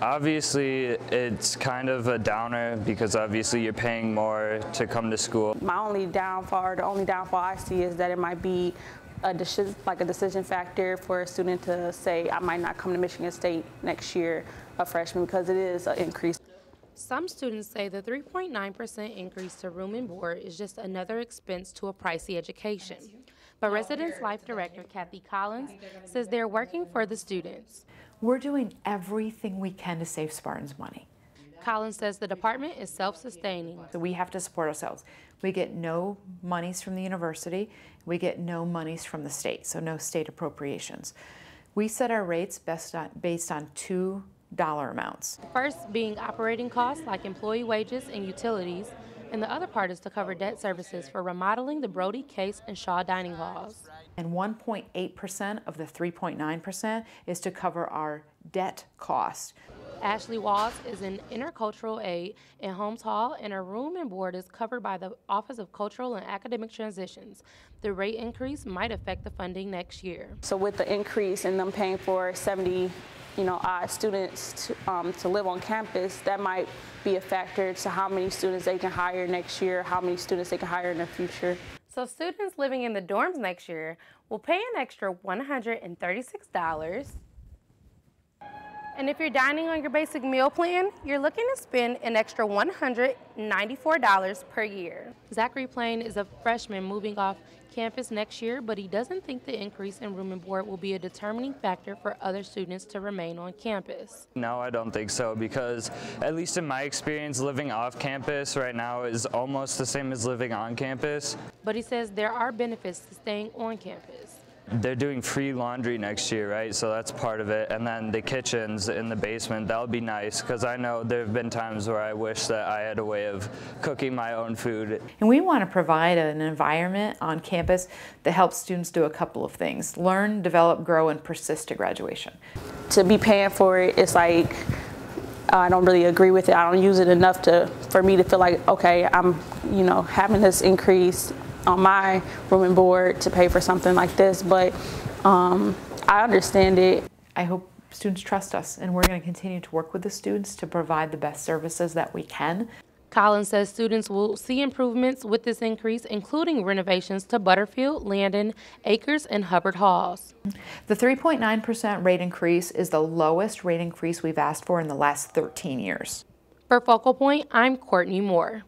Obviously, it's kind of a downer because obviously you're paying more to come to school. My only downfall, or the only downfall I see, is that it might be a decision factor for a student to say, I might not come to Michigan State next year, a freshman, because it is an increase. Some students say the 3.9% increase to room and board is just another expense to a pricey education. But Residence Life Director Kathy Collins says they're working for the students. We're doing everything we can to save Spartans money. Collins says the department is self-sustaining. So we have to support ourselves. We get no monies from the university. We get no monies from the state, so no state appropriations. We set our rates based on $2 amounts. First being operating costs like employee wages and utilities, and the other part is to cover debt services for remodeling the Brody, Case, and Shaw dining halls. And 1.8% of the 3.9% is to cover our debt cost. Ashley Walls is an intercultural aide in Holmes Hall, and her room and board is covered by the Office of Cultural and Academic Transitions. The rate increase might affect the funding next year. So with the increase in them paying for 70 odd students to live on campus, that might be a factor to how many students they can hire next year, how many students they can hire in the future. So students living in the dorms next year will pay an extra $136. And if you're dining on your basic meal plan, you're looking to spend an extra $194 per year. Zachary Plain is a freshman moving off campus next year, but he doesn't think the increase in room and board will be a determining factor for other students to remain on campus. No, I don't think so, because at least in my experience, living off campus right now is almost the same as living on campus. But he says there are benefits to staying on campus. They're doing free laundry next year, right? So that's part of it. And then the kitchens in the basement, that'll be nice, because I know there have been times where I wish that I had a way of cooking my own food. And we want to provide an environment on campus that helps students do a couple of things: learn, develop, grow, and persist to graduation. To be paying for it, it's like, I don't really agree with it. I don't use it enough for me to feel like, okay, I'm having this increase on my room and board to pay for something like this, but I understand it. I hope students trust us, and we're going to continue to work with the students to provide the best services that we can. Collins says students will see improvements with this increase, including renovations to Butterfield, Landon, Acres, and Hubbard Halls. The 3.9% rate increase is the lowest rate increase we've asked for in the last 13 years. For Focal Point, I'm Cortni Moore.